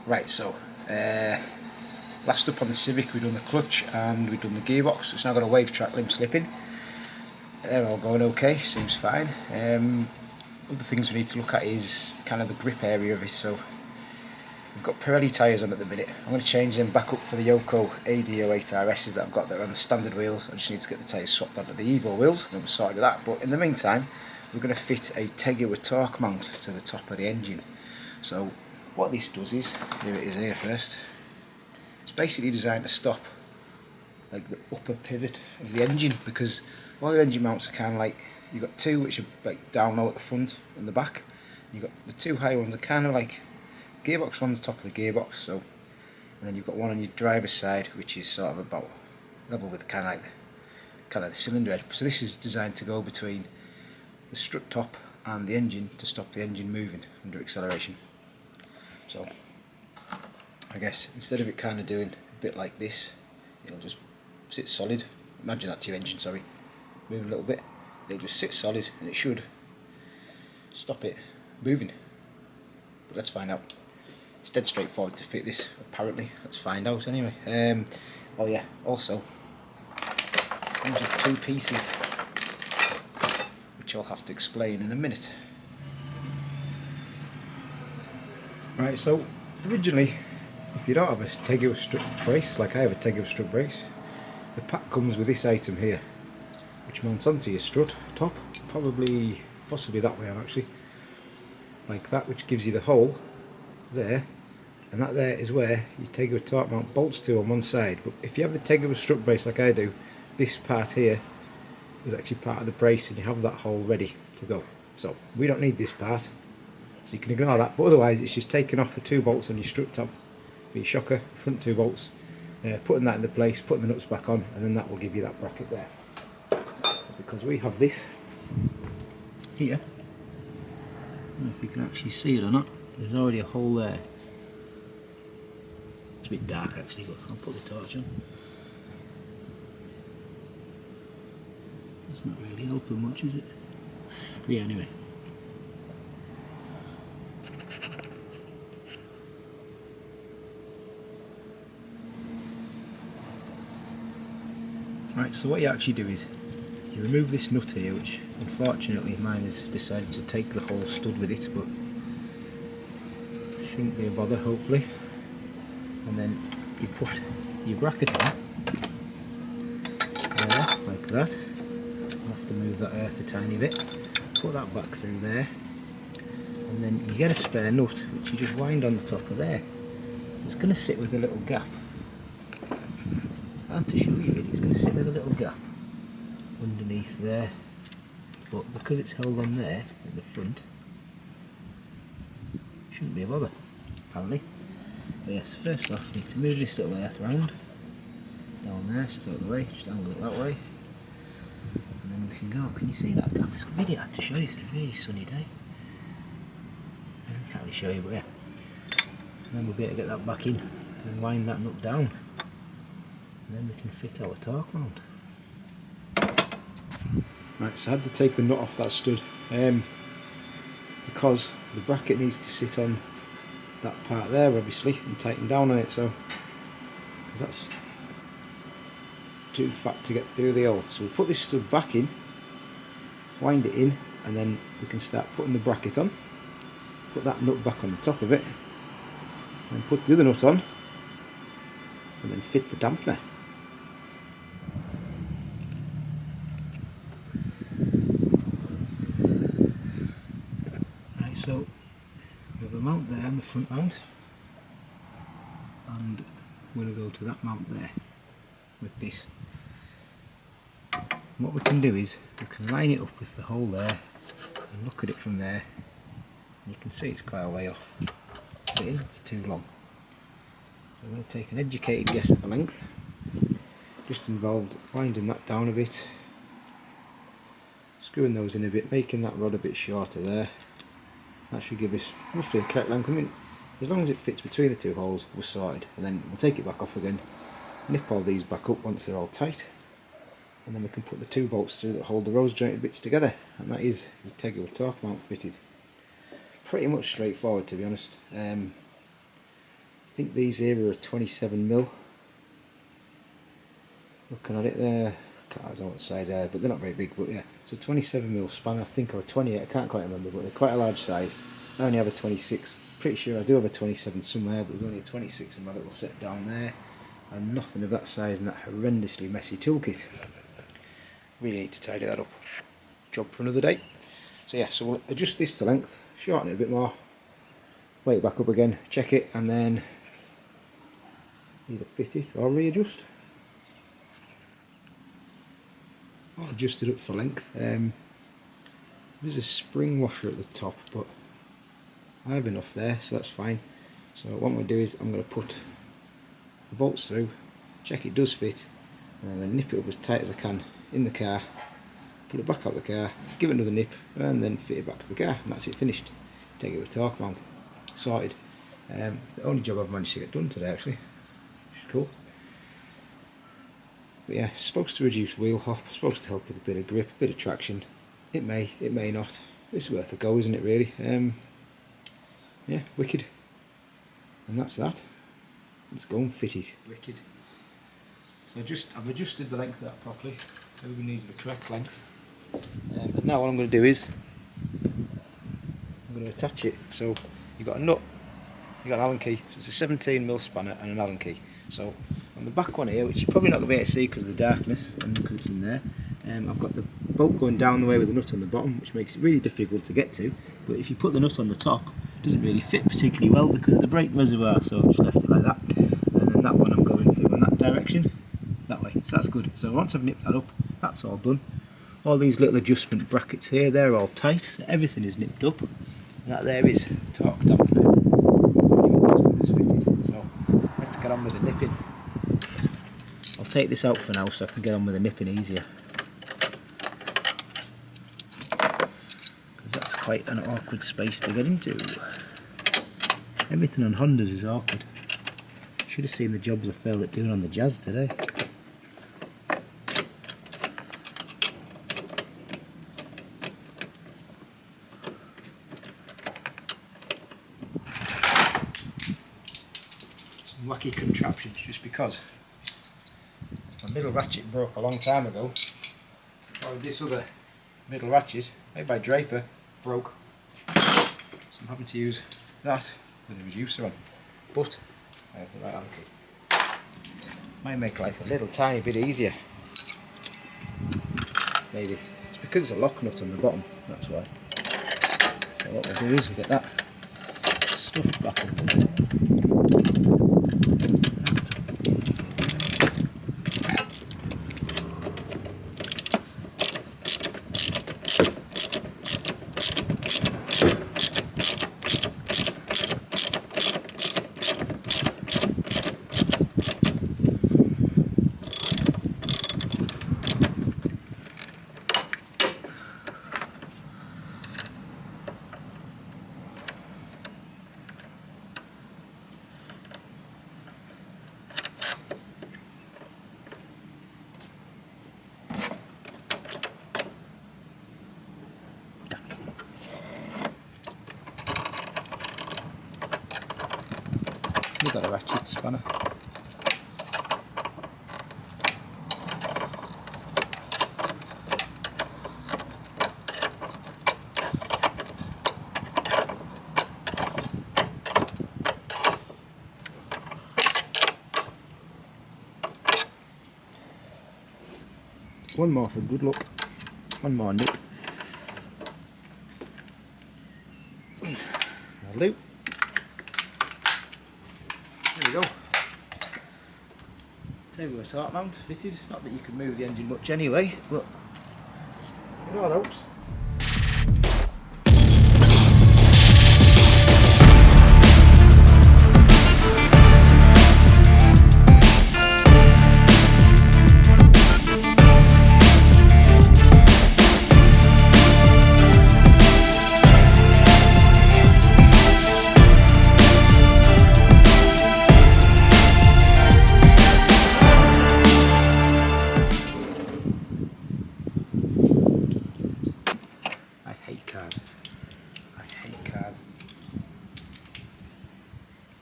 Right, so last up on the Civic we've done the clutch and we've done the gearbox. It's now got a wave track limb slipping. They're all going okay, seems fine. Other things we need to look at is kind of the grip area of it. So we've got Pirelli tyres on at the minute. I'm going to change them back up for the Yoko AD08RSs that I've got there on the standard wheels. I just need to get the tyres swapped onto the Evo wheels, and we're sorted with that. But in the meantime, we're going to fit a Tegiwa torque mount to the top of the engine. So what this does is, here it is here first, it's basically designed to stop like the upper pivot of the engine, because all your engine mounts are kind of like, you've got two which are like down low at the front and the back. You've got the two high ones are kind of like, gearbox one's top of the gearbox, so, and then you've got one on your driver's side which is sort of about level with kind of the cylinder head. So this is designed to go between the strut top and the engine to stop the engine moving under acceleration. So I guess instead of it kind of doing a bit like this, it'll just sit solid. Imagine that's your engine, sorry, moving a little bit. It'll just sit solid and it should stop it moving. But let's find out. It's dead straightforward to fit this, apparently. Let's find out anyway. Oh yeah, also comes with two pieces which I'll have to explain in a minute. Right, so originally, if you don't have a Tegiwa strut brace, like I have a Tegiwa strut brace, the pack comes with this item here, which mounts onto your strut top, possibly that way on actually, like that, which gives you the hole there, and that there is where your Tegiwa torque mount bolts to on one side. But if you have the Tegiwa strut brace like I do, this part here is actually part of the brace and you have that hole ready to go. So we don't need this part, so you can ignore that, but otherwise it's just taking off the two bolts on your strut top for your shocker, front two bolts, putting that into place, putting the nuts back on, and then that will give you that bracket there. Because we have this here, I don't know if you can actually see it or not, there's already a hole there. It's a bit dark actually, but I'll put the torch on. It's not really helping much, is it? But yeah, anyway. Right, so what you actually do is you remove this nut here, which unfortunately mine has decided to take the whole stud with it, but shouldn't be a bother hopefully. And then you put your bracket on there, like that. I'll have to move that earth a tiny bit. Put that back through there, and then you get a spare nut which you just wind on the top of there. So it's going to sit with a little gap. It's hard to show you it, it's going to sit with a little gap underneath there, but because it's held on there at the front, shouldn't be a bother apparently. But yes, first off you need to move this little earth round down there, so it's out of the way, just angle it that way, and then we can go. Can you see that gap? It's really hard to show you because it's a really sunny day. I can't really show you, but yeah. And then we'll be able to get that back in and wind that nut down, and then we can fit our torque mount. Right, so I had to take the nut off that stud because the bracket needs to sit on that part there obviously and tighten down on it, so because that's too fat to get through the hole. So we'll put this stud back in, wind it in, and then we can start putting the bracket on, put that nut back on the top of it, and put the other nut on, and then fit the dampener. So we have a mount there on the front mount, and we're going to go to that mount there with this. And what we can do is we can line it up with the hole there and look at it from there, and you can see it's quite a way off. It's too long. So I'm going to take an educated guess at the length. Just involved winding that down a bit, screwing those in a bit, making that rod a bit shorter there. That should give us roughly the correct length. I mean, as long as it fits between the two holes, we're sorted. And then we'll take it back off again, nip all these back up once they're all tight, and then we can put the two bolts through that hold the rose jointed bits together, and that is your Tegiwa torque mount fitted. Pretty much straightforward, to be honest. think these here are a 27mm. Looking at it there, I don't know what size they are, but they're not very big, but yeah. So 27mm spanner, I think, or a 28, I can't quite remember, but they're quite a large size. I only have a 26, pretty sure I do have a 27 somewhere, but there's only a 26 in my little set down there, and nothing of that size in that horrendously messy toolkit. Really need to tidy that up. Job for another day. So yeah, so we'll adjust this to length, shorten it a bit more, weight it back up again, check it, and then either fit it or readjust. I'll adjust it up for length. There's a spring washer at the top, but I have enough there, so that's fine. So what I'm going to do is I'm going to put the bolts through, check it does fit, and I'm going to nip it up as tight as I can in the car, put it back out the car, give it another nip, and then fit it back to the car, and that's it, finished. Take it with a torque mount, sorted. It's the only job I've managed to get done today actually, which is cool. But yeah, it's supposed to reduce wheel hop, supposed to help with a bit of grip, a bit of traction. It may not. It's worth a go, isn't it really? Yeah, wicked. And that's that. Let's go and fit it. Wicked. So I've adjusted the length of that properly. Everybody needs the correct length. But now what I'm going to do is I'm going to attach it. So you've got a nut, you've got an Allen key. So it's a 17mm spanner and an Allen key. So on the back one here, which you're probably not going to be able to see because of the darkness and because it's in there, I've got the bolt going down the way with the nut on the bottom, which makes it really difficult to get to. But if you put the nut on the top, it doesn't really fit particularly well because of the brake reservoir, so I've just left it like that. And then that one I'm going through in that direction, that way, so that's good. So once I've nipped that up, that's all done. All these little adjustment brackets here, they're all tight, so everything is nipped up. And that there is the torque dampener. Fitted. So let's get on with the nipping. I'll take this out for now so I can get on with the nipping easier, because that's quite an awkward space to get into. Everything on Hondas is awkward. Should have seen the jobs I failed at doing on the Jazz today. Some wacky contraptions just because. My middle ratchet broke a long time ago, or this other middle ratchet, made by Draper, broke, so I'm having to use that with a reducer on, but I have the right Allen key. Might make life a little tiny bit easier, maybe. It's because there's a lock nut on the bottom, that's why. So what we'll do is we get that stuff back up. We've got a ratchet spanner. One more for good luck. One more nip. A loop. There we go. Tegiwa torque mount fitted. Not that you can move the engine much anyway, but it all helps.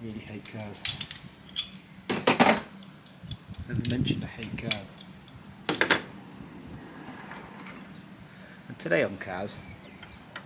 Really hate cars. Never mentioned I hate cars. And today on cars,